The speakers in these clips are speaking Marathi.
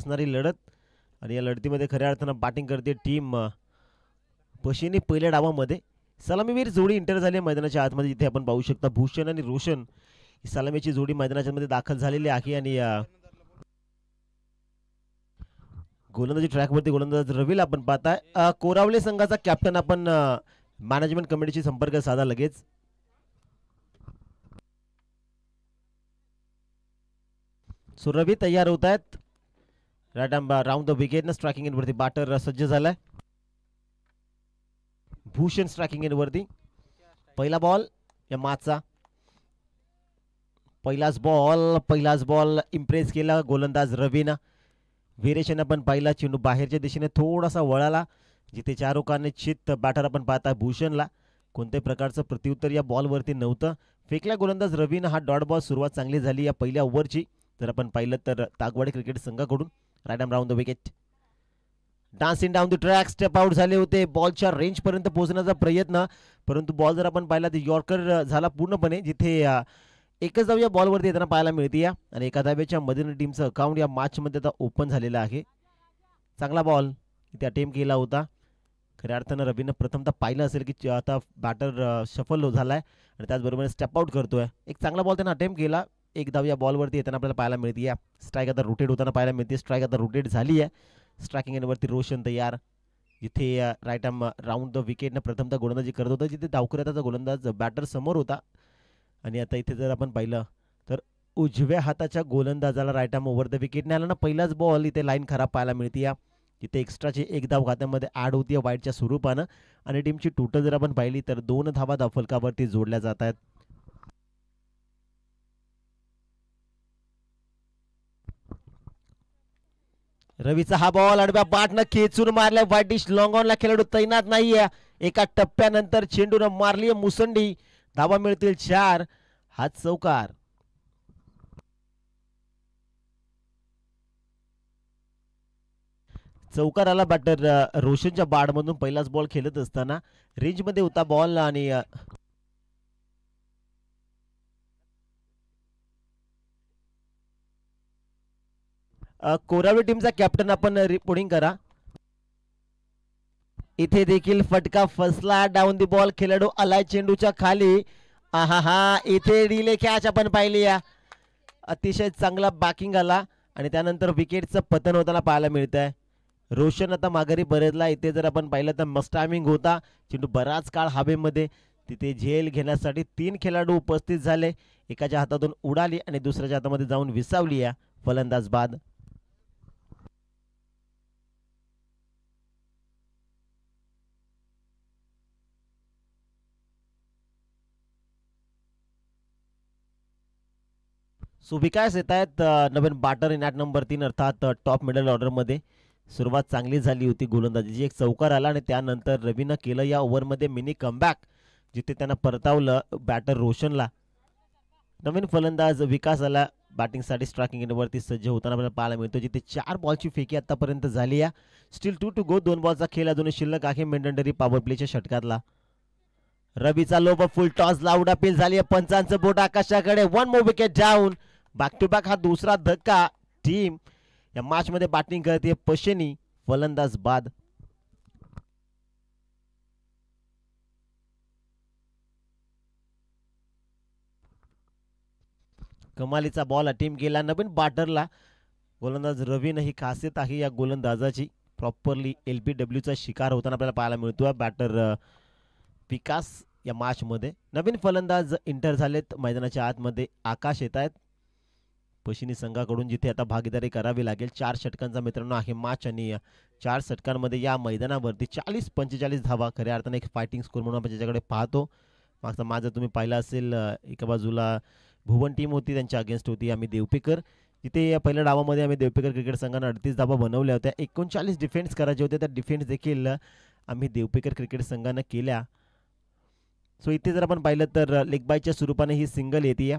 असणारी लढत आणि या लढतीमध्ये खऱ्या अर्थानं बॅटिंग करते टीम पशिनी पहिल्या डावामध्ये. सलामीवीर जोडी इंटर झाली मैदानाच्या आतमध्ये, जिथे आपण पाहू शकता भूषण आणि रोशन ही सलामीची जोडी मैदानाच्या मध्ये दाखल झालेली आहे. आणि गोलंदाजी ट्रॅकवरती गोलंदाज रवीला आपण पाहताय. कोरावले संघाचा कॅप्टन आपण मॅनेजमेंट कमिटीशी संपर्क साधा लगेच. सो रवी तयार होत आहेत. Right arm round the wicket striking एंडवरती बॅटर सज्ज झालाय. भूषण स्ट्रायकिंग एंडवरती. पहिला बॉल या मॅचचा. पहिलाच बॉल इम्प्रेस केला गोलंदाज रवीनं. व्हेरिएशन आपण पाहिला, चेंडू बाहेरच्या दिशेने थोडासा वळाला, जिथे चारोकाने चित बॅटर आपण पाहता भूषणला कोणत्याही प्रकारचं प्रत्युत्तर या बॉलवरती नव्हतं. फेकला गोलंदाज रवीनं हा डॉट बॉल. सुरुवात चांगली झाली या पहिल्या ओव्हरची जर आपण पाहिलं तर तागवाडी क्रिकेट संघाकडून. Right arm round the wicket. Dancing down the track step out झाले होते बॉलच्या रेंजपर्यंत पोहोचण्याचा प्रयत्न, परंतु बॉल जर आपण पाहिला तर यॉर्कर झाला पूर्णपणे, जिथे एकच धाव या बॉलवरती येताना पाहायला मिळते. आणि एका धावेच्या मदीने टीमचं अकाउंट या मॅचमध्ये आता ओपन झालेलं आहे. चांगला बॉल इथे अटेम्प्ट केला होता. खऱ्या अर्थानं रवीनं प्रथमतः पाहिलं असेल की आता बॅटर सफल झालाय आणि त्याचबरोबर स्टेप आउट करतोय. एक चांगला बॉल त्यानं अटेम्प्ट केला. एक धाव या बॉलवरती येताना आपल्याला पाहायला मिळते. स्ट्राईक आता रोटेट होताना पाहायला मिळते. स्ट्राईक आता रोटेट झाली आहे. स्ट्रायकिंग एंडवरती रोशन तयार, जिथे राईट आर्म राऊंड द विकेटनं प्रथमतः गोलंदाजी करत होता, जिथे डावकऱ्याचा गोलंदाज बॅटर समोर होता. आणि आता इथे जर आपण पाहिलं तर उजव्या हाताच्या गोलंदाजाला राईट आर्म ओव्हर द विकेटने आला ना. पहिलाच बॉल इथे लाईन खराब पाहायला मिळते. तिथे एक्स्ट्राची एक धाव खात्यामध्ये ॲड होती वाईटच्या स्वरूपानं. आणि टीमची टोटल जर आपण पाहिली तर 2 धावा धावफलकावरती जोडल्या जात आहेत. रवीचा हा बॉल आडव्या बॅटनं खेचून मारल्या. वाईट डिश लॉंग ऑनला खेळाडू तैनात नाहीये. एका टप्प्यानंतर चेंडूनं मारली मुसंडी. धावा मिळतील 4. हा चौकार. चौकार आला बॅटर रोशनच्या बाडमधून. पहिलाच बॉल खेळत असताना रेंजमध्ये होता बॉल आणि कोरावली टीमचा कॅप्टन आपण रिपोर्टिंग करा. इथे देखील फटका फसला. डाऊन दी बॉल खेळाडू आलाय चेंडूच्या खाली. हा इथे रिले कॅच आपण पाहिली. अतिशय चांगला बॅकिंग आला आणि त्यानंतर विकेटचं पतन होताना पाहायला मिळत आहे. रोशन आता माघारी परतला. इथे जर आपण पाहिलं तर मस्ट टायमिंग होता. चेंडू बराच काळ हवेमध्ये, तिथे झेल घेण्यासाठी 3 खेळाडू उपस्थित झाले. एकाच्या हातातून उडाली आणि दुसऱ्याच्या हातामध्ये जाऊन विसावली. फलंदाज बाद. सो विकास येत आहेत नवीन बॅटर इन ॲट नंबर 3 अर्थात टॉप मिडल ऑर्डरमध्ये. सुरुवात चांगली झाली होती गोलंदाजीची. एक चौकार आला आणि त्यानंतर रवीनं केलं या ओव्हरमध्ये मिनी कमबॅक, जिथे त्यांना परतावलं बॅटर रोशनला. नवीन फलंदाज विकास आला बॅटिंगसाठी. स्ट्रायकिंग एंडवरती सज्ज होताना आपल्याला पाहायला मिळतो, जिथे 4 बॉलची फेकी आतापर्यंत झाली. Steel 2 to go. 2 बॉलचा खेळ अजूनही शिल्लक आहे मेंढरडरी पॉवर प्लेच्या षटकातला. रवीचा lob full toss loud appeal झाली. पंचांचं बोट आकाशाकडे. 1 more wicket down. Back to back हा दुसरा धक्का. टीम या मॅच मध्ये बॅटिंग करते पशिनी. फलंदाज बाद. कमालीचा बॉल अटेम्प्ट केला नवीन बॅटरला. गोलंदाज रवीनं ही खासियत आहे या गोलंदाजाची, प्रॉपरली LBWचा शिकार होताना आपल्याला पाहायला मिळतो बॅटर विकास या मॅच मध्ये. नवीन फलंदाज इंटर झालेत मैदानाच्या आतमध्ये. आकाश येत आहेत पशिनी संघाकडून, जिथे आता भागीदारी करावी लागेल. 4 षटकांचा मित्रांनो आहे मॅच आणि 4 षटकांमध्ये या मैदानावरती 40-45 धावा. खऱ्या अर्थाने एक फायटिंग स्कोर म्हणून आपण ज्याच्याकडे पाहतो. मागचा मॅच जर तुम्ही पाहिला असेल, एका बाजूला भुवन टीम होती, त्यांच्या अगेन्स्ट होती आम्ही देवपेकर, जिथे या पहिल्या डावामध्ये आम्ही देवपेकर क्रिकेट संघानं 38 धावा बनवल्या होत्या. 39 डिफेन्स करायचे होते. त्या डिफेन्स देखील आम्ही देवपेकर क्रिकेट संघानं केल्या. सो इथे जर आपण पाहिलं तर लेग बायच्या स्वरूपाने ही सिंगल येते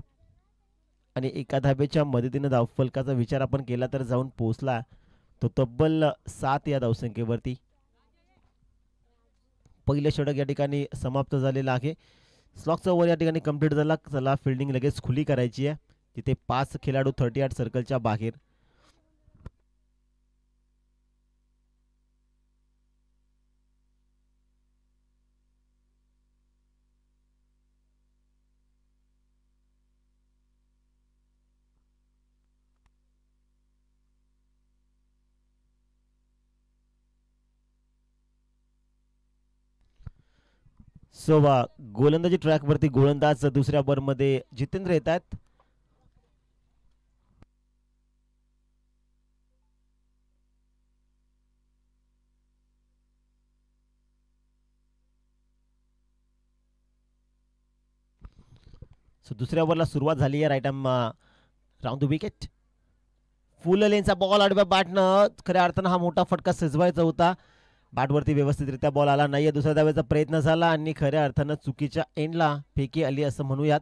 आणि एका धाब्याच्या मदतीने धावफलकाचा विचार आपण केला तर जाऊन पोहोचला तो तब्बल 7 या धावसंख्येवरती. पहिलं षटक या ठिकाणी समाप्त झालेलं आहे. स्लॉगचा ओव्हर या ठिकाणी कंप्लीट झाला. चला फिल्डिंग लगेच खुली करायची आहे. तिथे 5 खेळाडू 38 सर्कलच्या बाहेर. सो गोलंदाजी ट्रॅकवरती गोलंदाज दुसऱ्या ओव्हरमध्ये जितेंद्र येत आहेत. सो दुसऱ्या ओव्हरला सुरुवात झाली आहे. Right arm round the wicket. Full लेनचा बॉल आडव्या बॅटनं खऱ्या अर्थानं हा मोठा फटका सजवायचा होता. बॅटवरती व्यवस्थितरित्या बॉल आला नाही. दुसऱ्या धावेचा प्रयत्न झाला आणि खऱ्या अर्थानं चुकीच्या एंडला फेकी आली असं म्हणूयात.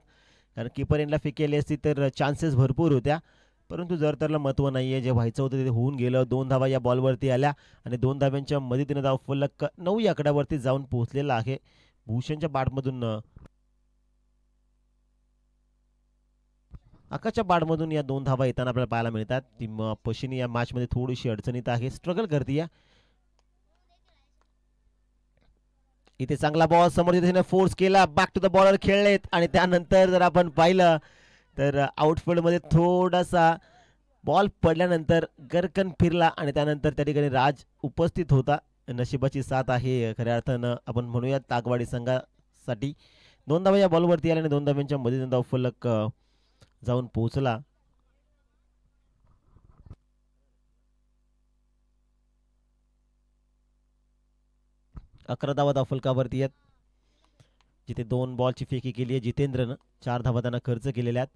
कारण कीपर एंडला फेकी आली असती तर चान्सेस भरपूर होत्या. परंतु जर त्याला महत्त्व नाही आहे. जे व्हायचं होतं ते होऊन गेलं. 2 धावा या बॉलवरती आल्या आणि 2 धाव्यांच्या मदतीनं धावफलक 9 या आकड्यावरती जाऊन पोहोचलेला आहे. भूषणच्या बॅटमधून आकाशच्या बॅटमधून या 2 धावा येताना आपल्याला पाहायला मिळतात. ती पशिनी या मॅचमध्ये थोडीशी अडचणीत आहे. स्ट्रगल करते. इथे चांगला बॉल समोर दिशेने फोर्स केला. बॅक टू द बॉलर खेळलेत आणि त्यानंतर जर आपण पाहिलं तर आउटफील्डमध्ये थोडासा बॉल पडल्यानंतर गरकन फिरला आणि त्यानंतर त्या ठिकाणी राज उपस्थित होता. नशिबाची साथ आहे खऱ्या अर्थानं आपण म्हणूया ताकवाडी संघासाठी. 2 धावा या बॉलवरती आल्या आणि 2 धाव्यांच्या मध्ये धावफलक जाऊन पोहोचला. अकरा धावा धावफलकावरती आहेत. जिथे 2 बॉलची फेकी केली आहे जितेंद्रनं. 4 धावा त्यांना खर्च केलेल्या आहेत.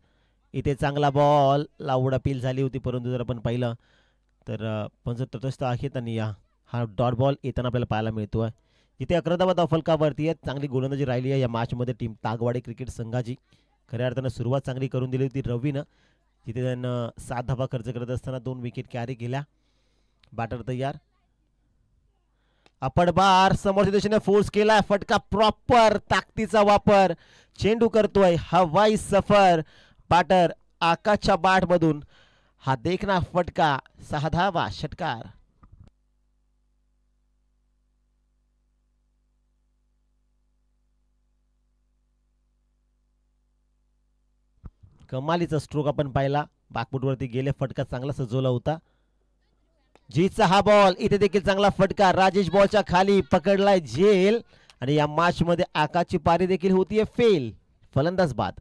इथे चांगला बॉल लावड अपील झाली होती. परंतु जर आपण पाहिलं तर पंच तटस्थ आहेत आणि हा डॉट बॉल येताना आपल्याला पाहायला मिळतो आहे. इथे 11 धावा धावफलकावरती आहेत. चांगली गोलंदाजी राहिली आहे या मॅचमध्ये टीम तागवाडी क्रिकेट संघाची. खऱ्या अर्थानं सुरुवात चांगली करून दिली होती रवीनं. जिथे त्यानं 7 धावा खर्च करत असताना 2 विकेट कॅरी केल्या. बॅटर तयार. आपण बार समोरच्या दिशेने फोर्स केला. फटका प्रॉपर ताकदीचा वापर. चेंडू करतोय हवाई सफर. बॅटर आकाशच्या बॅटमधून हा देखना फटका. 6 धावा षटकार. कमालीचा स्ट्रोक आपण पाहिला. बॅकफुटवरती गेले. फटका चांगला सजवला होता. जीचा हा बॉल. इथे देखील चांगला फटका. राजेश बॉलच्या खाली पकडलाय झेल आणि या मॅच मध्ये आकाशची पारी देखील होतीये फेल. फलंदाज बाद.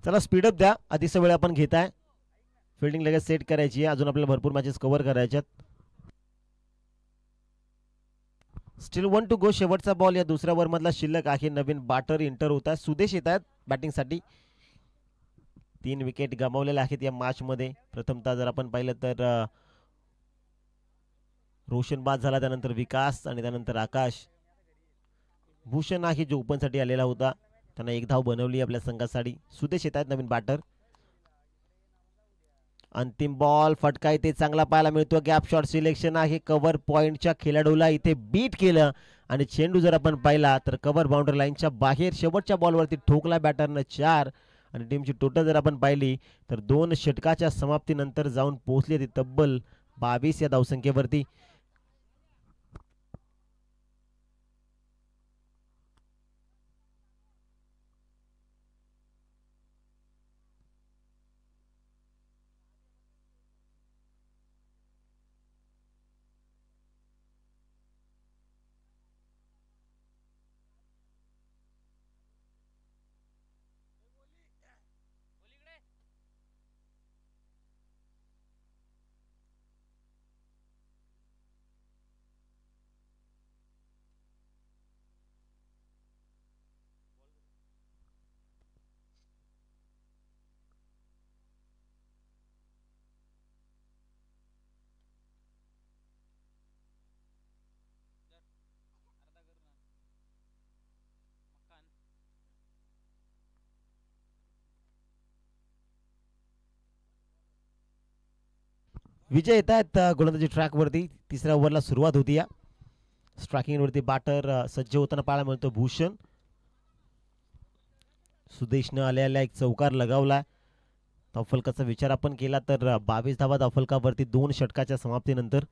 चला स्पीडअप द्या. आधीचा वेळ आपण घेताय. फिल्डिंग लगेच सेट करायची आहे. अजून आपल्याला भरपूर मॅचेस कव्हर करायच्यात. Still 1 to go. शेवटचा बॉल या दुसऱ्या ओव्हरमधला शिल्लक आहे. नवीन बॅटर एंटर होत आहे. सुदेश येत आहेत बॅटिंगसाठी. 3 विकेट गमावलेल्या आहेत या मॅचमध्ये. प्रथमतः जर आपण पाहिलं तर रोशन बाद झाला. त्यानंतर विकास आणि त्यानंतर आकाश. भूषण आहे जो ओपनसाठी आलेला होता. त्यांना 1 धाव बनवली आपल्या संघासाठी. सुदेश येत आहेत नवीन बॅटर. अंतिम बॉल फटका इथे चांगला पाहायला मिळतो. गॅप शॉट सिलेक्शन आहे. कव्हर पॉइंटच्या खेळाडूला इथे बीट केलं आणि चेंडू जर आपण पाहिला तर कव्हर बाउंड्री लाईनच्या बाहेर शेवटच्या बॉलवरती ठोकला बॅटरनं 4 आणि टीमची टोटल जर आपण पाहिली तर 2 षटकाच्या समाप्तीनंतर जाऊन पोहोचली ती तब्बल 22 या धावसंख्येवरती. विजय येत आहेत गोलंदाजी ट्रॅकवरती. तिसऱ्या ओव्हरला सुरुवात होती. या स्ट्रायकिंगवरती बॅटर सज्ज होताना पाहायला मिळतो भूषण. सुदेशनं आलेला एक चौकार लगावला. धावफलकाचा विचार आपण केला तर 22 धावा धावफलकावरती 2 षटकाच्या समाप्तीनंतर.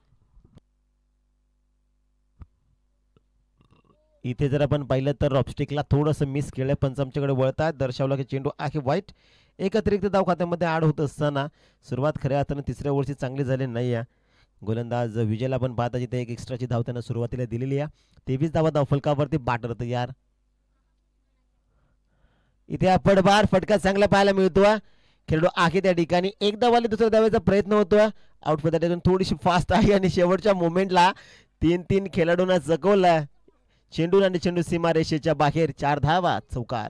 इथे जर आपण पाहिलं तर ऑब्स्टिकला थोडंसं मिस केलं. पंच आमच्याकडे वळतात, दर्शवला की चेंडू आहे वाईट. एक अतिरिक्त धाव खात्यामध्ये ॲड होत असताना सुरुवात खऱ्या अर्थानं तिसऱ्या ओव्हरची चांगली झाली नाही आहे. गोलंदाज विजयला पण पाहता जिथे एक एक्स्ट्राची धाव त्यानं सुरुवातीला दिलेली आहे. 23 धावा धावफलकावरती बॅटर तयार. इथे हा पडबार फटका चांगला पाहायला मिळतो. खेळाडू आहे त्या ठिकाणी. एक धावाले दुसऱ्या धावाचा प्रयत्न होतोय. आउट पद्धतीतून थोडीशी फास्ट आहे आणि शेवटच्या मोमेंटला 3-3 खेळाडूंना जगवला. चेंडू आणि चेंडू सीमारेषेच्या बाहेर. 4 धावा चौकार.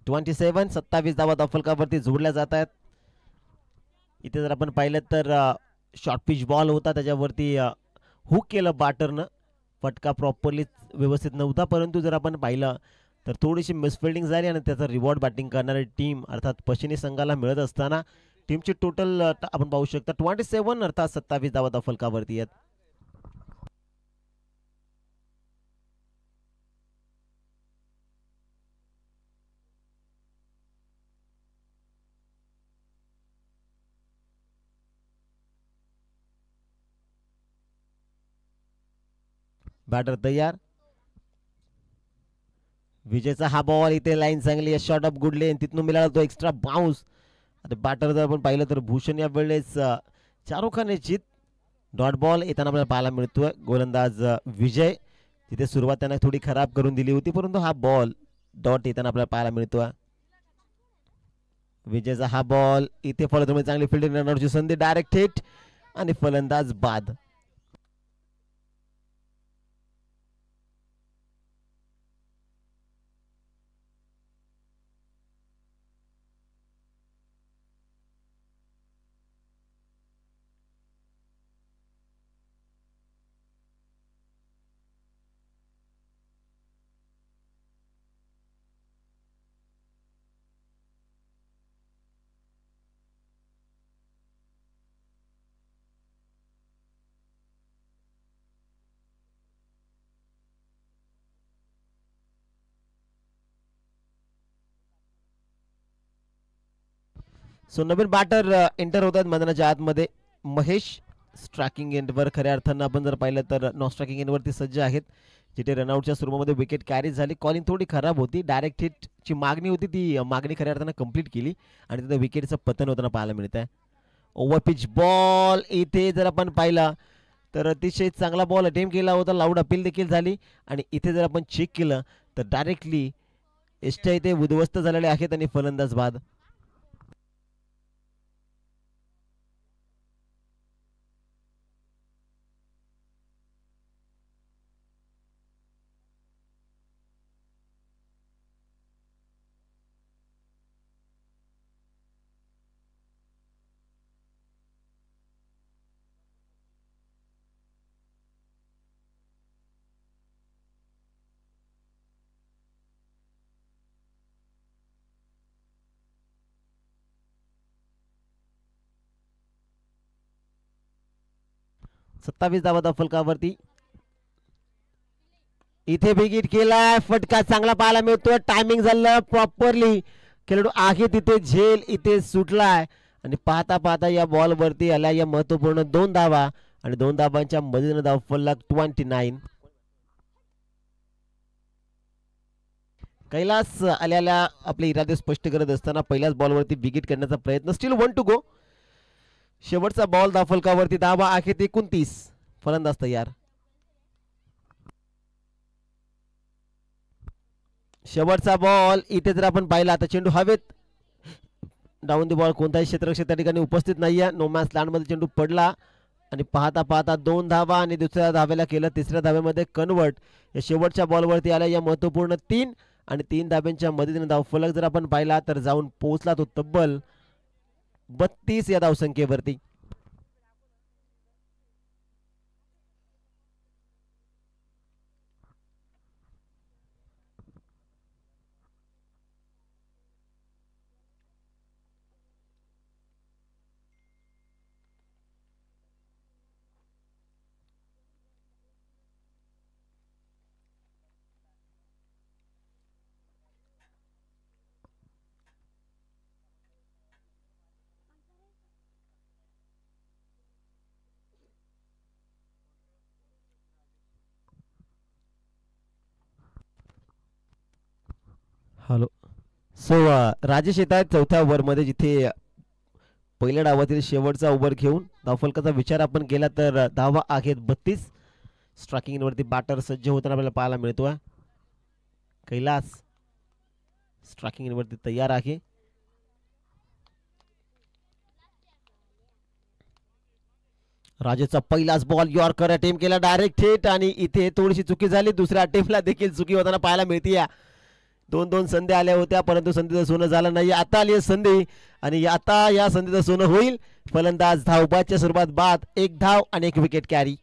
27 धावा धावफलकावरती जोडल्या जात आहेत. इथे जर आपण पाहिलं तर शॉर्ट पिच बॉल होता, त्याच्यावरती हुक केलं बॅटरनं. फटका प्रॉपरली व्यवस्थित नव्हता, परंतु जर आपण पाहिलं तर थोडीशी मिसफिल्डिंग झाली आणि त्याचा रिवॉर्ड बॅटिंग करणारी टीम अर्थात पश्चिमी संघाला मिळत असताना टीमची टोटल आपण पाहू शकता 27 अर्थात 27 धावा धावफलकावरती आहेत. बॅटर तयार. विजयचा हा बॉल इथे लाईन चांगली आहे. शॉर्ट ऑफ गुड लेन तिथून मिळाला तो एक्स्ट्रा बाउन्स. आता बॅटर जर आपण पाहिलं तर भूषण या वेळेस चारोखाने चित डॉट बॉल येताना आपल्याला पाहायला मिळतोय. गोलंदाज विजय तिथे सुरुवात त्याने थोडी खराब करून दिली होती, परंतु हा बॉल डॉट येताना आपल्याला पाहायला मिळतोय. विजयचा हा बॉल इथे फलंदाज चांगली फिल्डिंग रनआउटची संधी. डायरेक्ट हिट आणि फलंदाज बाद. नवीन बॅटर एंटर होतात मैदानाच्या आतमध्ये. महेश स्ट्रायकिंग एंडवर खऱ्या अर्थानं आपण जर पाहिलं तर नॉन स्ट्रायकिंग एंडवरती सज्ज आहेत. जिथे रनआउटच्या सुरुवातीमध्ये विकेट कॅरी झाली. कॉलिंग थोडी खराब होती. डायरेक्ट हिटची मागणी होती, ती मागणी खऱ्या अर्थानं कंप्लीट केली आणि तिथे विकेटचं पतन होताना पाहायला मिळत आहे. ओव्हर पिच बॉल इथे जर आपण पाहिला तर अतिशय चांगला बॉल अटेम्प्ट केला होता. लाऊड अपील देखील झाली आणि इथे जर आपण चेक केलं तर डायरेक्टली एसट्या इथे उद्ध्वस्त झालेले आहेत आणि फलंदाज बाद. 27 धावा फलकावरती. इथे विकेट केलाय. फटका चांगला पाहायला मिळतोय. टायमिंग झालं प्रॉपरली. खेळाडू आहे तिथे झेल इथे सुटलाय आणि पाहता पाहता या बॉल वरती आल्या या महत्वपूर्ण 2 धावा आणि 2 धावांच्या मदतीने धावफलक 29. कैलास आल्याला आपले इरादे स्पष्ट करत असताना पहिल्याच बॉलवरती विकेट करण्याचा प्रयत्न. Still 1 to go. शेवटचा बॉल धावफलकावरती. धावा आहेत 29. फलंदाज तयार. शेवटचा बॉल इथे जर आपण पाहिला आता चेंडू हवेत. Down the ball. कोणताही क्षेत्ररक्षक त्या ठिकाणी उपस्थित नाहीये. नो मॅच लँडमध्ये चेंडू पडला आणि पाहता पाहता 2 धावा आणि दुसऱ्या धावेला केलं तिसऱ्या धावेमध्ये कन्वर्ट. या शेवटच्या बॉलवरती आल्या या महत्वपूर्ण 3 आणि 3 धाब्यांच्या मदतीने धावफलक जर आपण पाहिला तर जाऊन पोहोचला तो तब्बल 32 या धावसंख्येवरती. हॅलो. सो राजेश येत आहेत चौथ्या ओव्हरमध्ये, जिथे पहिल्या डावातील शेवटचा ओव्हर घेऊन धावफलकाचा विचार आपण केला तर धावा आहेत 32. स्ट्रायकिंगवरती बॅटर सज्ज होताना आपल्याला पाहायला मिळतोय. कैलास स्ट्रायकिंगवरती तयार आहे. राजेचा पहिलाच बॉल यॉर्कर अटेम्प्ट केला डायरेक्ट हिट, आणि इथे थोडीशी चुकी झाली. दुसऱ्या अटेम्प्टला देखील चुकी होताना पाहायला मिळते. दोन दोन संधी आल्या होत्या, परंतु संधीचं सोनं झालं नाही. आता आली संधी, आणि आता या संधीचं सोनं होईल. फलंदाज धावबादच्या स्वरूपात बाद, 1 धाव आणि 1 विकेट कॅरी.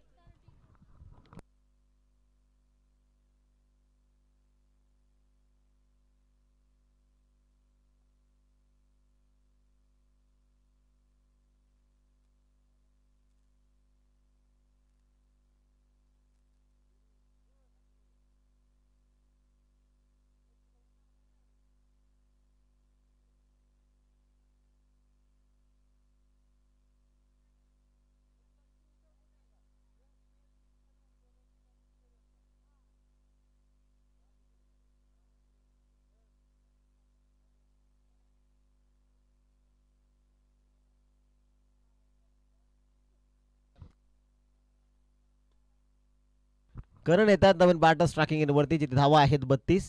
करण येतात नवीन बॅटर स्ट्रायकिंग वरती, जिथे धावा आहेत 32.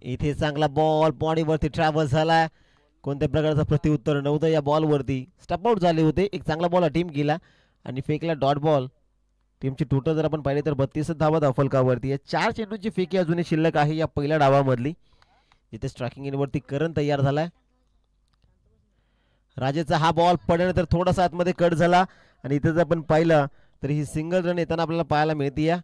इथे चांगला बॉल बॉडीवरती ट्रॅव्हल झाला. कोणत्या प्रकारचं प्रत्युत्तर नव्हतं या बॉलवरती. स्टप आउट झाले होते. एक चांगला बॉल टीम गेला आणि फेकला डॉट बॉल. टीमची टोटल जर आपण पाहिले तर 32 धावा धावफलकावरती आहे. 4 चेंडूंची फेकी अजूनही शिल्लक आहे या पहिल्या डावामधली, जिथे स्ट्रायकिंग वरती करण तयार झालाय. राजेचा हा बॉल पडल्यानंतर थोडासा आतमध्ये कट झाला, आणि इथे जर आपण पाहिलं तर ही सिंगल रन येताना आपल्याला पाहायला मिळते.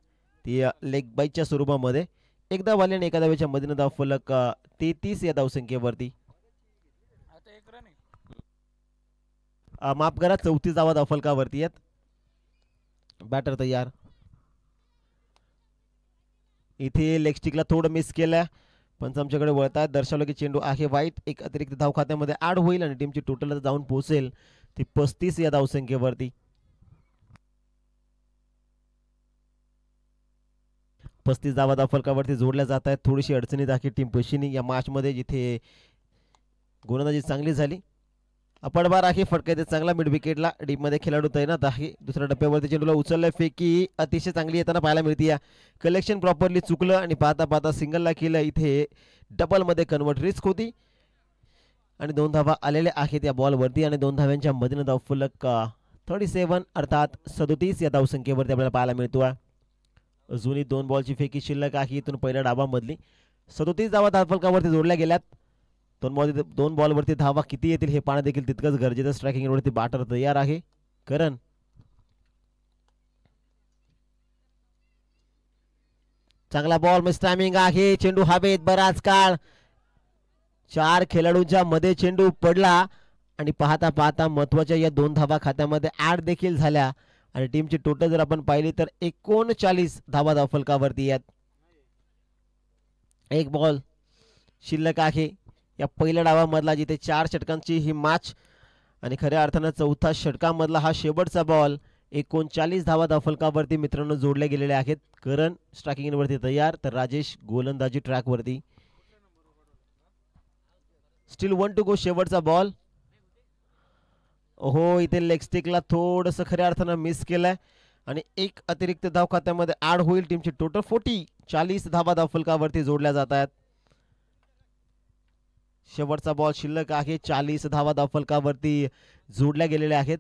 ती लेग बाईटच्या स्वरूपामध्ये. एकदा वाले आणि एका धावेच्या मधीन धावफलक 33 या धावसंख्येवरती. माफ करा, 34 धावा धावफलकावरती आहेत. बॅटर तयार. इथे लेग स्टिकला थोडं मिस केलं. पंच आमच्याकडे वळतात, दर्शवलं की चेंडू आहे वाईट. एक अतिरिक्त धाव खात्यामध्ये ऍड होईल आणि टीमची टोटल जाऊन पोहोचेल ती 35 या धावसंख्येवरती. 35 धावा धावफलकावरती जोडल्या जात आहेत. थोडीशी अडचणीत आहे टीम पश्चिमी या मॅच मध्ये, जिथे गोलंदाजी चांगली झाली. अपडबार आहे फटका चांगला मिड विकेटला. डीप मध्ये खेळाडू तैनात आहे. दुसऱ्या टप्प्यावरती चेंडूला उचललाय. फेकी अतिशय चांगली येताना पाहायला मिळते. कलेक्शन प्रॉपरली चुकलं आणि पाहता पाहता सिंगलला केलं. इथे डबल मध्ये कन्वर्ट रिस्क होती, आणि 2 धावा आलेल्या आहेत या बॉलवरती, आणि 2 धाव्यांच्या मधीन धावफलक 37 अर्थात 37 या धावसंख्येवरती आपल्याला पाहायला मिळतो. अजूनही 2 बॉलची फेकी शिल्लक आहे इथून पहिल्या डावामधली. 37 धावा धावफलकावरती जोडल्या गेल्यात. 2 बॉलवरती धावा किती येतील हे पाहणं देखील तितकंच गरजेचं. स्ट्रायकिंग वरती बॅटर तयार आहे करण. चांगला बॉल, मिस टायमिंग आहे. चेंडू हवेत बराच काळ. 4 खेळाडूंच्या मध्ये चेंडू पडला, आणि पाहता पाहता महत्वाच्या या 2 धावा खात्यामध्ये ऍड देखील झाल्या, आणि टीमची टोटल जर आपण पाहिली तर 39 धावा धावफलकावरती आहेत. 1 बॉल शिल्लक आहे या पहिल्या डावामधला, जिथे 4 षटकांची ही मॅच, आणि खऱ्या अर्थानं चौथा षटकामधला हा शेवटचा बॉल. 39 धावा धावफलकावरती मित्रांनो जोडले गेलेले आहेत. करण स्ट्रायकिंग वरती तयार, तर राजेश गोलंदाजी ट्रॅक वरती. Still 1 to go. शेवटचा बॉल. हो, इथे लेग स्टिकला थोडस खऱ्या अर्थानं मिस केलंय, आणि एक अतिरिक्त धाव खात्यामध्ये ऍड होईल. टीमची टोटल 40 धावा धावफलकावरती जोडल्या जात आहेत. शेवटचा बॉल शिल्लक आहे. 40 धावा धावफलकावरती जोडल्या गेलेल्या आहेत.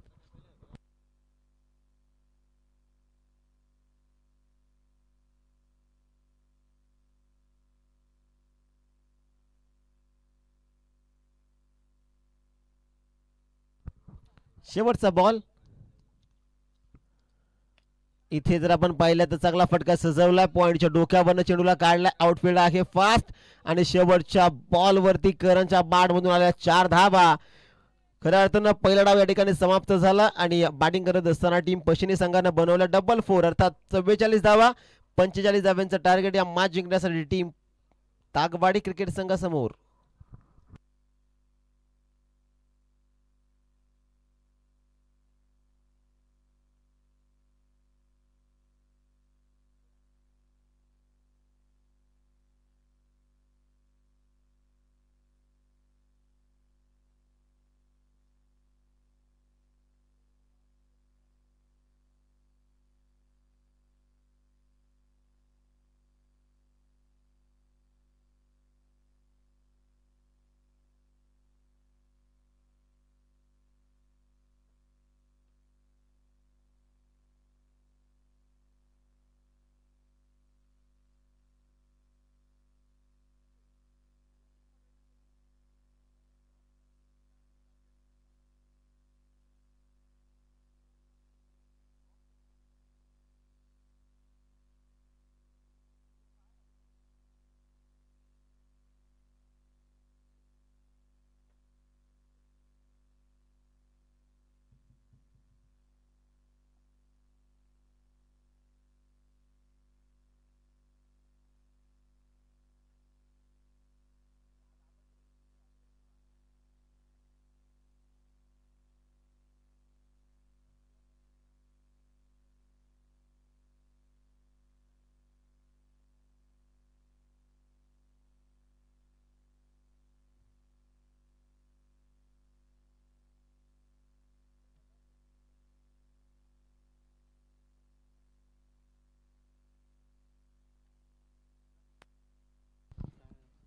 शेवटचा बॉल. इथे जर आपण पाहिलं तर चांगला फटका सजवलाय. पॉइंटच्या डोक्यावरनं चेंडूला काढलाय. आउटफील्ड आहे फास्ट, आणि शेवटच्या बॉलवरती करणच्या बॅटमधून आल्या 4 धावा. खऱ्या अर्थानं पहिला डाव या ठिकाणी समाप्त झाला, आणि बॅटिंग करत असताना टीम पश्चिमी संघानं बनवलं डबल 4 अर्थात 44 धावा. 45 धाव्यांचं टार्गेट या मॅच जिंकण्यासाठी टीम ताकवाडी क्रिकेट संघासमोर.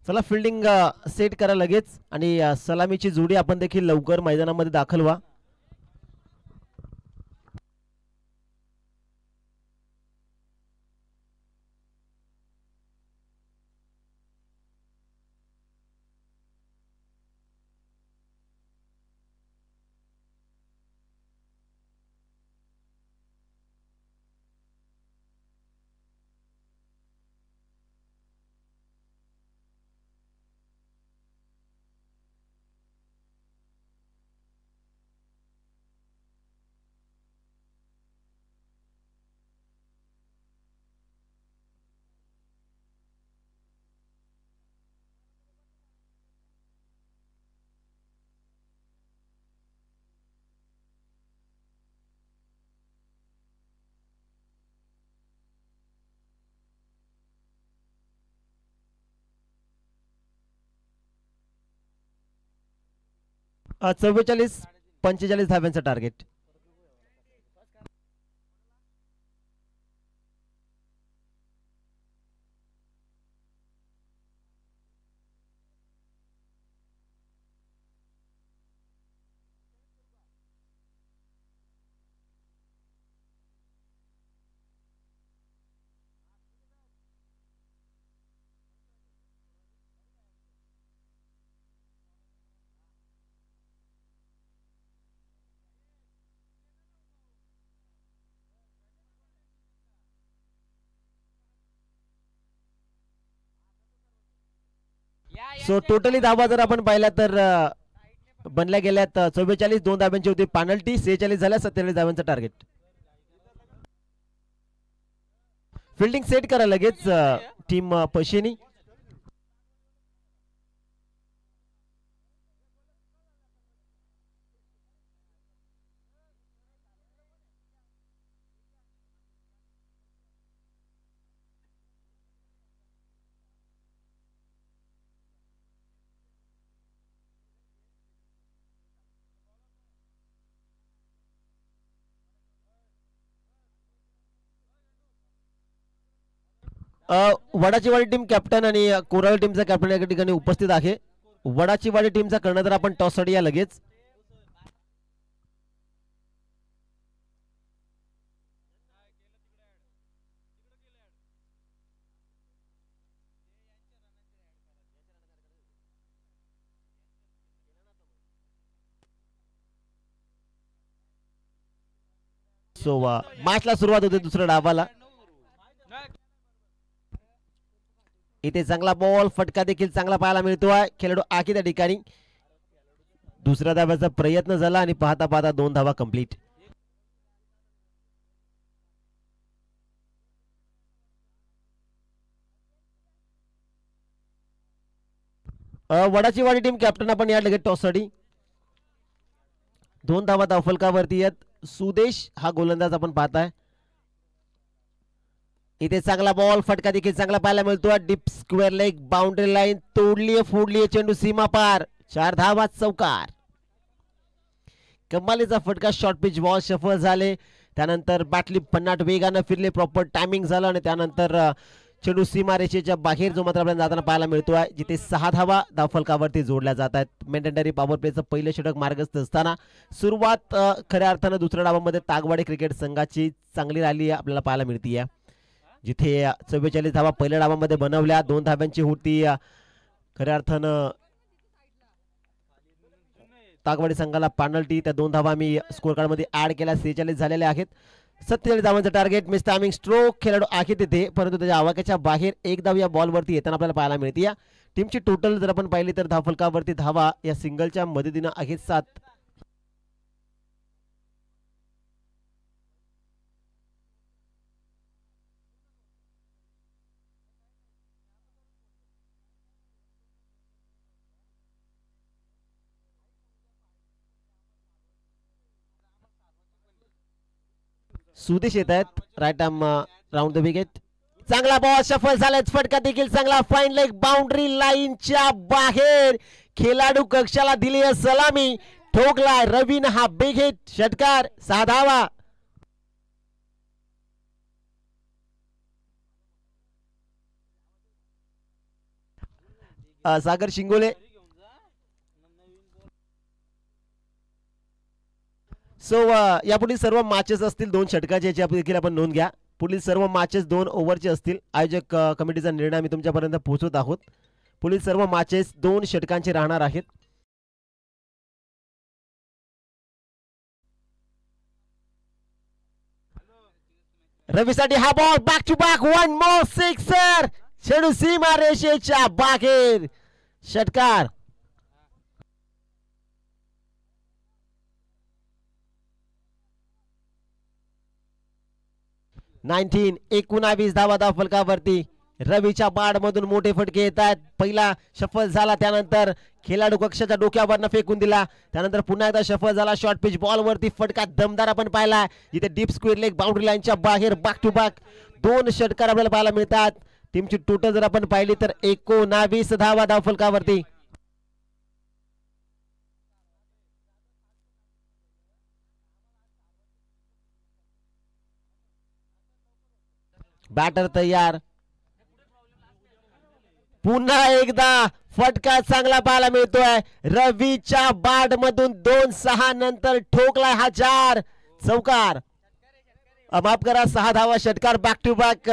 चला फिल्डिंग सेट करा लगेच आणि सलामीची जोडी आपण देखील लवकर मैदानामध्ये दाखल व्हा. अ, 44-45 धाव्यांचं टार्गेट. सो टोटली धावा जर आपण पाहिल्या तर बनल्या गेल्यात 44, 2 धाब्यांची होती पेनल्टी, 46 झाल्या, 47 धाव्यांचं टार्गेट. फिल्डिंग सेट करा लगेच टीम पशिनी. वडाची वाडी टीम कॅप्टन आणि कोराळ टीमचा कॅप्टन या ठिकाणी उपस्थित आहे. वडाची वाडी टीमचा कर्णधार आपण टॉस साठी या लगेच. सो मॅचला सुरुवात होते दुसऱ्या डावाला. इथे चांगला बॉल फटका देखील चांगला पाहायला मिळतोय. खेळाडू आखी त्या ठिकाणी. दुसऱ्या धाव्याचा प्रयत्न झाला आणि पाहता पाहता 2 धावा कंप्लीट. वडाची वाडी टीम कॅप्टन आपण या लगेच टॉस साठी. 2 धावा धावफलकावरती आहेत. सुदेश हा गोलंदाज आपण पाहताय. इथे चांगला बॉल फटका देखील चांगला पाहायला मिळतोय. Deep square leg boundary line तोडलीये फोडलीये चेंडू सीमा पार. 4 धावा चौकार. कमालीचा फटका शॉर्ट पिच बॉल सफल झाले. त्यानंतर बॅटली पन्नाट वेगानं फिरले. प्रॉपर टायमिंग झालं आणि त्यानंतर चेंडू सीमा रेषेच्या बाहेर जो मात्र आपल्याला जाताना पाहायला मिळतोय. जिथे 6 धावा धावफलकावरती जोडल्या जात आहेत. मेंटेनरी पॉवर प्लेचं पहिलं षटक मार्गस्थ असताना सुरुवात खऱ्या अर्थानं दुसऱ्या डावामध्ये तागवाडी क्रिकेट संघाची चांगली राहिली आपल्याला पाहायला मिळतीये. जिथे 44 धावा पहिल्या डावामध्ये बनवल्या. 2 धाव्यांची होती खऱ्या अर्थानं तागवाडी संघाला पेनल्टी. त्या 2 धावा मी स्कोर कार्ड मध्ये ऍड केल्या. 46 झालेल्या आहेत. 47 धावांचं टार्गेट. Miss timing stroke. खेळाडू आखी तिथे परंतु त्याच्या आवाक्याच्या बाहेर 1 धाव या बॉलवरती येताना आपल्याला पाहायला मिळते. टीमची टोटल जर आपण पाहिली तर धावफलकावरती धावा या सिंगलच्या मदतीनं आहेत 7. सुदेश येत आहेत. Right arm round the wicket. चांगला बॉल सफल झालाय. फटका देखील चांगला. फाईन लेग बाउंड्री लाईनच्या बाहेर. खेळाडू कक्षाला दिली सलामी. ठोकलाय रवीन हा बिग हिट. षटकार. 6 धावा. सागर शिंगोले. सो यापुढील सर्व मॅचेस असतील 2 षटकाचे, याची देखील आपण नोंद घ्या. पुढील सर्व मॅचेस 2 ओव्हरचे असतील. आयोजक कमिटीचा निर्णय आम्ही तुमच्यापर्यंत पोहोचवत आहोत. पुढील सर्व मॅचेस 2 षटकांचे राहणार आहेत. रवीसाठी हा ball back to back 1 more sixer. चेंडू सीमा रेषेच्या बाहेर. षटकार. 19 धावा धाव फलकावरती. रवीच्या बाड मधून मोठे फटके येत आहेत. पहिला शफल झाला, त्यानंतर खेळाडू कक्षाच्या डोक्यावरनं फेकून दिला, त्यानंतर पुन्हा एकदा शफल झाला. शॉर्ट पिच बॉल वरती फटका दमदार आपण पाहिला. इथे डीप स्क्वेअर लेग बाउंड्री लाईनच्या बाहेर बॅक टू बॅक 2 षटकार आपल्याला पाहायला मिळतात. टीमची टोटल जर आपण पाहिली तर 19 धावा धाव फलकावरती. बॅटर तयार. पुन्हा एकदा फटका चांगला पाहायला मिळतोय. रवीच्या बाद मधून 2-6 नंतर ठोकलाय हा 4 चौकार. माफ करा 6 धावा. षटकार बॅक टू बॅक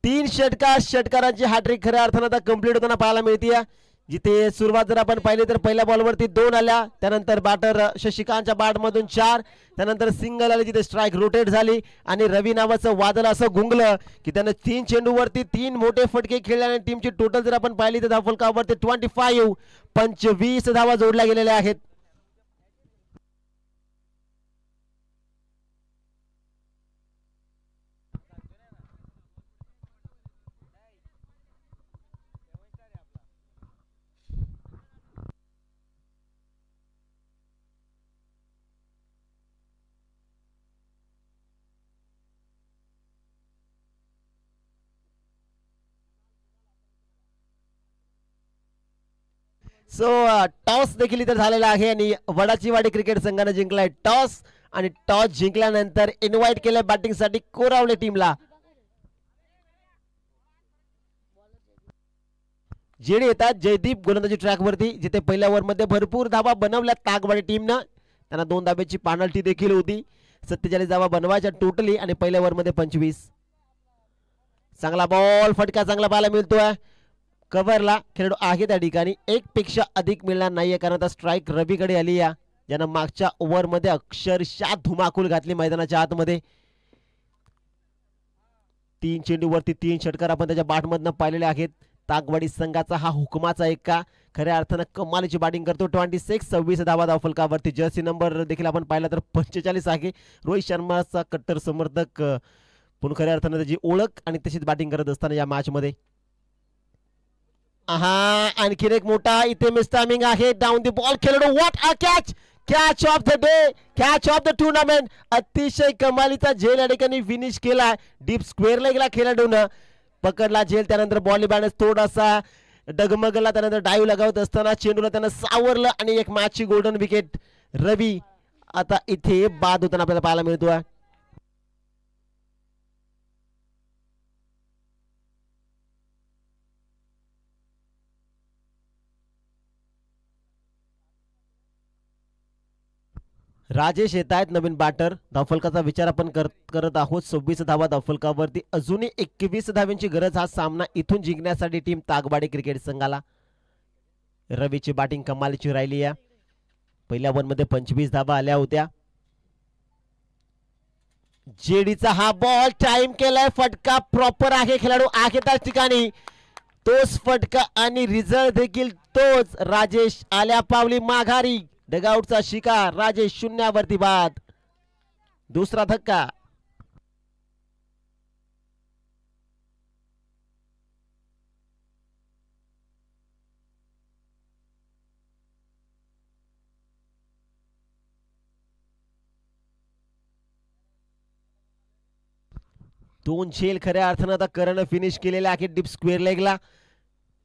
3 षटकारांची हॅट्रिक खऱ्या अर्थानं आता कंप्लीट होताना पाहायला मिळते. जिथे सुरुवात जर आपण पाहिली तर पहिल्या बॉलवरती 2 आल्या, त्यानंतर बॅटर शशिकांतच्या बॅट मधून 4, त्यानंतर सिंगल आली जिथे स्ट्राईक रोटेट झाली आणि रवी नावाचं वादळ असं गुंगलं की त्यानं 3 चेंडूवरती 3 मोठे फटके खेळल्याने टीमची टोटल जर आपण पाहिली तर धावफलकावरती 25 धावा जोडल्या गेलेल्या आहेत. सो टॉस देखील इतर झालेला आहे आणि वडाची वाडी क्रिकेट संघाने जिंकलाय टॉस आणि टॉस जिंकल्यानंतर इन्व्हाइट केलंय बॅटिंग साठी कोरावले टीमला. जेडी येतात जयदीप गोलंदाजी ट्रॅक वरती, जिथे पहिल्या ओव्हर मध्ये भरपूर धावा बनवल्या ताकवाडी टीमनं. त्यांना 2 धाब्याची पेनल्टी देखील होती. 47 धावा बनवायच्या टोटली आणि पहिल्या ओव्हर मध्ये 25. चांगला बॉल, फटका चांगला पाहायला मिळतोय. कव्हरला खेळाडू आहे त्या ठिकाणी. 1 पेक्षा अधिक मिळणार नाहीये कारण आता स्ट्राईक रवीकडे आली या, ज्यानं मागच्या ओव्हर मध्ये अक्षरशः धुमाकूल घातली मैदानाच्या आतमध्ये. 3 चेंडूवरती 3 षटकार आपण त्याच्या बॅटमधनं पाहिलेले आहेत. ताकवाडी संघाचा हा हुकमाचा एका खऱ्या अर्थानं कमालीची बॅटिंग करतो. 26 धावा धावफलकावरती. जर्सी नंबर देखील आपण पाहिला तर 45 आहे. रोहित शर्माचा कट्टर समर्थक, पण खऱ्या अर्थानं त्याची ओळख आणि तशीच बॅटिंग करत असताना या मॅच मध्ये. आणखीन एक मोठा इथे मिस टायमिंग आहे. डाऊन द बॉल खेळाडू, what a catch, catch of the day, catch of the tournament. अतिशय कमालीचा झेल या ठिकाणी फिनिश केला. डीप स्क्वेअर लेगला खेळाडून पकडला झेल, त्यानंतर बॉल बॅलन्स थोडासा डगमगला, त्यानंतर डाईव्ह लगावत असताना चेंडूला त्यानं सावरलं आणि एक मॅचची गोल्डन विकेट. रवी आता इथे बाद होताना आपल्याला पाहायला मिळतोय. राजेश येत आहेत नवीन बॅटर. धावफलकाचा विचार आपण करत आहोत. 26 धावा धावफलकावरती. अजूनही 21 धाव्यांची गरज हा सामना इथून जिंकण्यासाठी टीम ताकवाडी क्रिकेट संघाला. रवीची बॅटिंग कमालीची राहिली आहे. पहिल्या ओव्हर मध्ये 25 धावा आल्या होत्या. जेडीचा हा बॉल टाइम केलाय. फटका प्रॉपर आहे. खेळाडू आहे त्याच ठिकाणी. तोच फटका आणि रिझल्ट देखील तोच. राजेश आल्या पावली माघारी. डगआउटचा शिकार. राजेश 0 वरती बाद. दुसरा धक्का. दोन झेल खऱ्या अर्थानं आता करण फिनिश केलेला आहे डीप स्क्वेअर लेगला.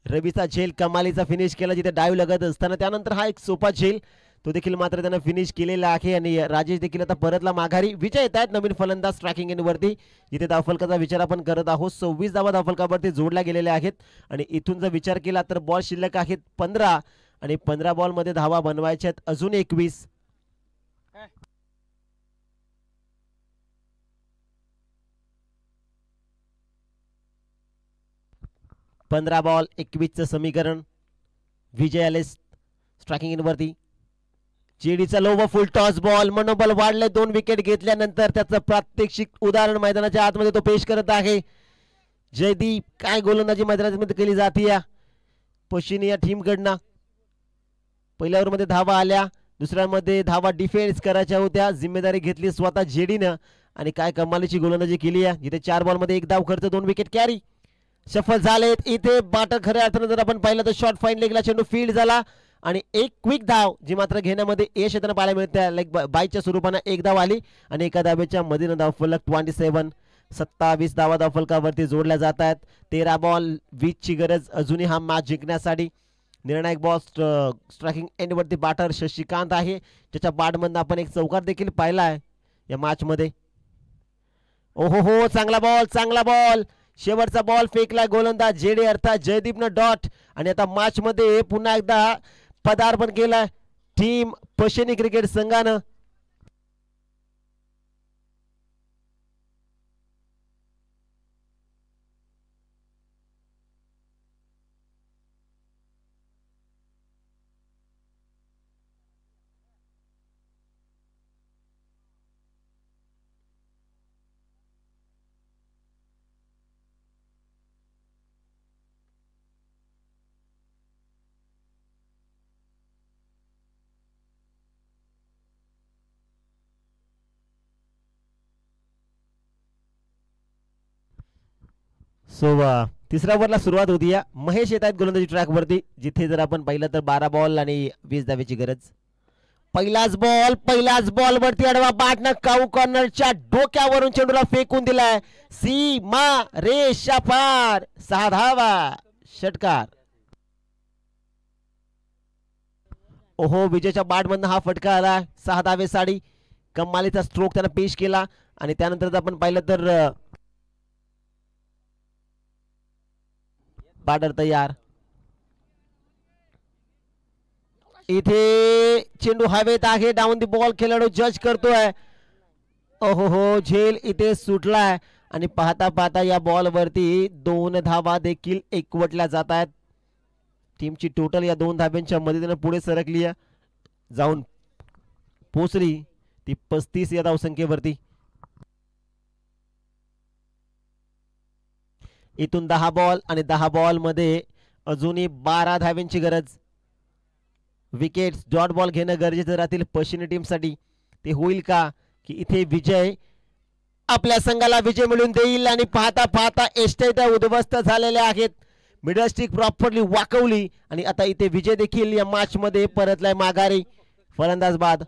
रवीचा झेल कमालीचा फिनिश केला जिथे डाईव्ह लगत असताना. त्यानंतर हा एक सोपा झेल तो देखील मात्र त्यानं फिनिश केलेला आहे आणि राजेश देखील आता परतला माघारी. विजय येत आहेत नवीन फलंदाज स्ट्रायकिंग एंडवरती, जिथे धावफलकाचा विचार आपण करत आहोत. 26 धावा धावफलकावरती जोडल्या गेलेल्या आहेत आणि इथून जर विचार केला तर बॉल शिल्लक आहेत 15 आणि 15 बॉलमध्ये धावा बनवायच्या आहेत अजून 21. 15 बॉल 21चं समीकरण. विजय आले स्ट्रायकिंग इनवरती. जेडीचा लो व फुल टॉस बॉल, मनोबल वाढले. 2 विकेट घेतल्यानंतर त्याचं प्रात्यक्षिक उदाहरण मैदानाच्या आतमध्ये तो पेश करत आहे. जयदीप, काय गोलंदाजी मैदानामध्ये केली जाते या पश्चिमी या टीमकडनं. पहिल्या ओव्हरमध्ये धावा आल्या, दुसऱ्यामध्ये धावा डिफेन्स करायच्या होत्या. जिम्मेदारी घेतली स्वतः जेडीनं आणि काय कमालीची गोलंदाजी केली आहे, जिथे 4 बॉलमध्ये 1 धाव खर्च, 2 विकेट कॅरी. सफल झालेत इथे बाटर. खऱ्या अर्थानं जर आपण पाहिलं तर शॉर्ट फाईन लेगला चेंडू फील्ड झाला आणि एक क्विक धाव जी मात्र घेण्यामध्ये यश येताना पाहायला मिळते. लेग बायच्या स्वरूपानं 1 धाव आली आणि एका धावेच्या मधीनं धावफलक 27. 27 धावा धावफलकावरती जोडल्या जात आहेत. 13 बॉल 20 ची गरज अजूनही हा मॅच जिंकण्यासाठी. निर्णायक बॉल स्ट्रायकिंग एंडवरती बाटर शशिकांत आहे, ज्याच्या बॅटमधनं आपण एक चौकार देखील पाहिला आहे या मॅच मध्ये. ओहो हो, चांगला बॉल, चांगला बॉल. शेवटचा बॉल फेकला गोलंदाज जेडी अर्थात जयदीपनं डॉट. आणि आता मॅच मध्ये पुन्हा एकदा पदार्पण केलं टीम पश्चिमी क्रिकेट संघानं. तिसऱ्या ओव्हरला सुरुवात होती या. महेश येत आहेत गोलंदाजी ट्रॅकवरती, जिथे जर आपण पाहिलं तर 12 बॉल आणि 20 धावेची गरज. पहिलाच बॉल वरती अडवा बॅटनं काऊ कॉर्नरच्या डोक्यावरून चेंडूला फेकून दिलाय. सीमा रेषा पार. 6 धावा, षटकार. ओहो, विजयच्या बॅटमधनं हा फटका आला. 6 धावे साडी. कमालीचा स्ट्रोक त्यानं पेश केला आणि त्यानंतर आपण पाहिलं तर बॅटर तयार. इथे चेंडू हवेत आहे. डाऊन दी बॉल खेळाडू जज करतोय. ओहो हो, झेल इथे सुटलाय आणि पाहता पाहता या बॉल वरती 2 धावा देखील एकवटल्या जात आहेत. टीमची टोटल या 2 धाब्यांच्या मदतीने पुढे सरकली जाऊन पोचली ती 35 या धावसंख्येवरती. इथून 10 बॉल आणि 10 बॉल मध्ये अजूनही 12 धाव्यांची गरज. विकेट डॉट बॉल घेणं गरजेचं राहतील पश्चिमी टीमसाठी. ते होईल का, की इथे विजय आपल्या संघाला विजय मिळवून देईल. आणि पाहता पाहता एस्टेट उद्ध्वस्त झालेल्या आहेत. मिडल स्टिक प्रॉपरली वाकवली आणि आता इथे विजय देखील या मॅच मध्ये परतलाय माघारी फलंदाज बाद.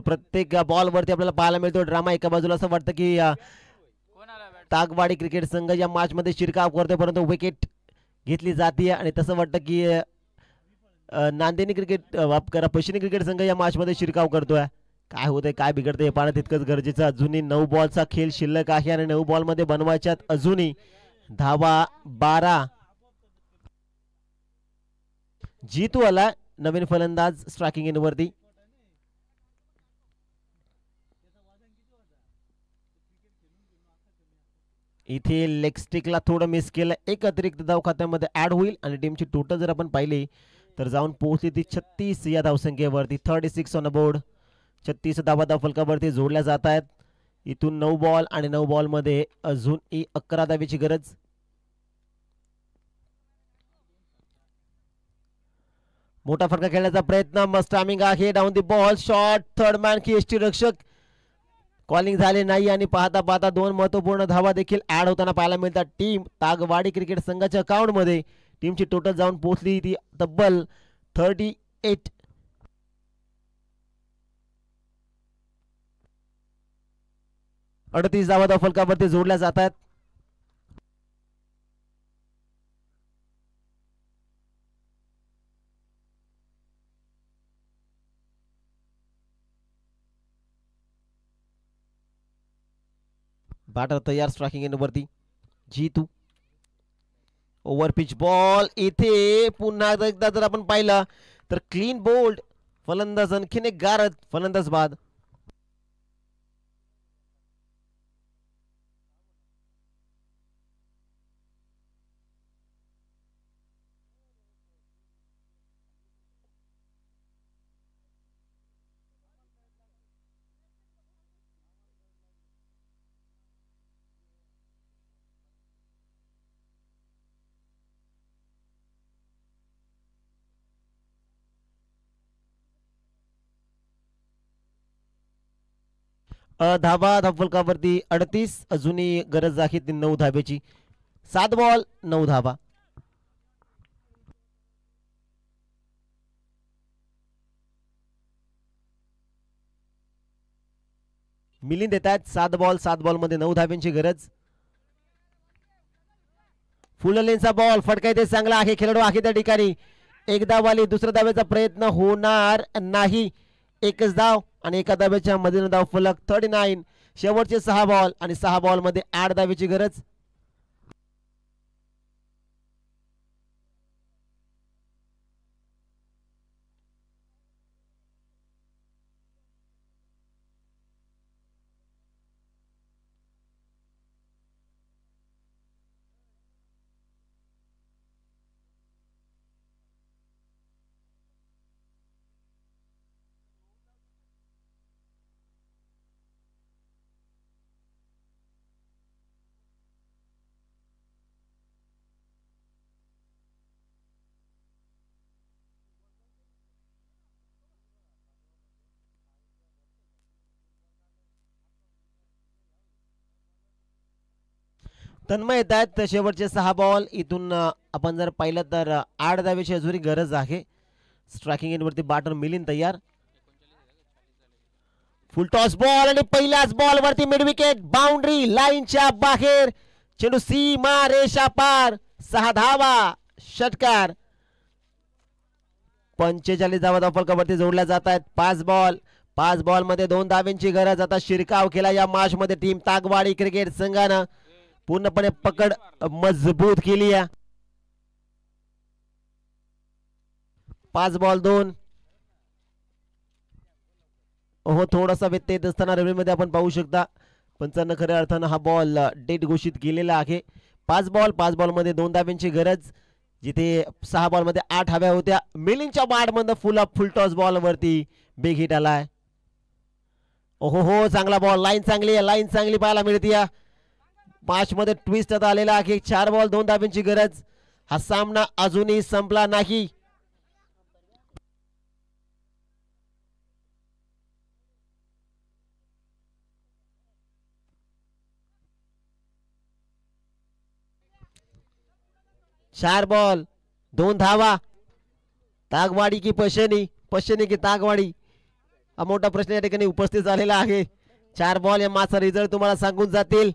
प्रत्येक बॉल वरती आपल्याला पाहायला मिळतो ड्रामा. एका बाजूला असं वाटतं की तागवाडी क्रिकेट संघ या मॅच मध्ये शिरकाव करतोय, परंतु विकेट घेतली जाते आणि तसं वाटतं की नांदेनी क्रिकेट पश्चिमी क्रिकेट संघ या मॅच मध्ये शिरकाव करतोय. काय होतंय, काय बिघडतंय हे पाहणं तितकंच गरजेचं. अजूनही 9 बॉलचा खेळ शिल्लक आहे आणि 9 बॉल मध्ये बनवायच्यात अजूनही धावा 12. जीतू आला नवीन फलंदाज स्ट्रायकिंग एंडवरती. इथे लेग स्टिकला थोडं मिस केलं. एक अतिरिक्त धाव खात्यामध्ये ऍड होईल आणि टीमची टोटल जर आपण पाहिली तर जाऊन पोहोचली ती 36 या धावसंख्येवरती. 36 ऑन बोर्ड. 36 धावा धावफलकावरती जोडल्या जात आहेत. इथून 9 बॉल आणि 9 बॉल मध्ये अजून 11 धावेची गरज. मोठा फटका खेळण्याचा प्रयत्न. मस्त टायमिंग आहे. Down the ball shot. Third man की एसटी रक्षक कॉलिंग झाले नाही आणि पाहता पाहता 2 महत्वपूर्ण धावा देखील ऍड होताना पाहायला मिळतात टीम तागवाडी क्रिकेट संघाच्या अकाउंट मध्ये. टीमची टोटल जाऊन पोहोचली ती तब्बल 38. 38 धावा फलकावरती जोडल्या जातात. बॅटर तयार स्ट्रायकिंग एंड वरती. जीतू ओव्हर पिच बॉल इथे पुन्हा एकदा जर आपण पाहिलं तर क्लीन बोल्ड. फलंदाज आणखीन एक गारद, फलंदाज बाद. धावा फलकावरती 38. अजूनही गरज आहे ती 9 धाब्याची. 7 बॉल 9 धावा. मिलिंद देत आहेत. 7 बॉल मध्ये 9 धाब्यांची गरज. फुल लेनचा बॉल फटका इथे चांगला आहे. खेळाडू आहे त्या ठिकाणी. एक धावाली. दुसऱ्या धाव्याचा प्रयत्न होणार नाही. एकच धाव आणि एका धाब्याच्या मधील धाव फलक 39. शेवटचे 6 बॉल आणि 6 बॉल मध्ये 8 धाब्याची गरज. तन्मय येत आहेत. शेवटचे 6 बॉल. इथून आपण जर पाहिलं तर 8 धावेची अजूनही गरज आहे. स्ट्रायकिंग एंडवरती बॅटर मिलिंद तयार. फुल टॉस बॉल आणि पहिल्याच बॉल वरती मिड विकेट. बाउंड्री लाईनच्या बाहेर. चेंडू सीमा रेषा पार. 6 धावा. षटकार. 45 धावा फलकावरती जोडल्या जात आहेत. 5 बॉल मध्ये 2 धाव्यांची गरज. आता शिरकाव केला या मॅच मध्ये टीम तागवाडी क्रिकेट संघानं. पूर्णपणे पकड मजबूत केली आहे. 5 बॉल 2. हो थोडासा व्यत्यय येत असताना रेल्वेमध्ये आपण पाहू शकता. पंचांना खऱ्या अर्थानं हा बॉल डेट घोषित केलेला आहे. 5 बॉल मध्ये 2 धाव्यांची गरज. जिथे 6 बॉल मध्ये 8 हव्या होत्या. मिलिंदच्या बॅट मध्ये फुल टॉस बॉल वरती बिग हिट आलाय. हो चांगला बॉल. लाईन चांगली पाहायला मिळते. मॅच मध्ये ट्विस्ट आता आलेला आहे. 4 बॉल 2 धाब्यांची गरज. हा सामना अजूनही संपला नाही. चार बॉल 2 धावा. तागवाडी की पश्चिनी की तागवाडी हा मोठा प्रश्न या ठिकाणी उपस्थित झालेला आहे. 4 बॉल या मॅचचा रिझल्ट तुम्हाला सांगून जातील.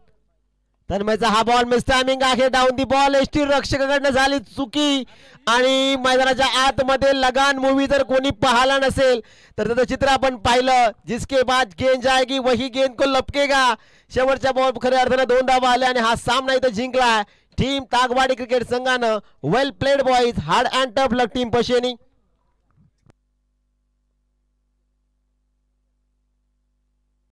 तन्मयचा हा बॉल मिस टायमिंग आहे. Down the ball. एसटी रक्षकाकडनं झाली चुकी आणि मैदानाच्या आतमध्ये लगान मूवी जर कोणी पाहिला नसेल तर त्याचं चित्र आपण पाहिलं. जिसके बाद गेंद जाएगी वही गेंद को लपकेगा. शेवटच्या बॉल खऱ्या अर्थानं 2 धावा आल्या आणि हा सामना इथं जिंकला टीम तागवाडी क्रिकेट संघानं. Well played boys. Hard and tough luck team पशेनी.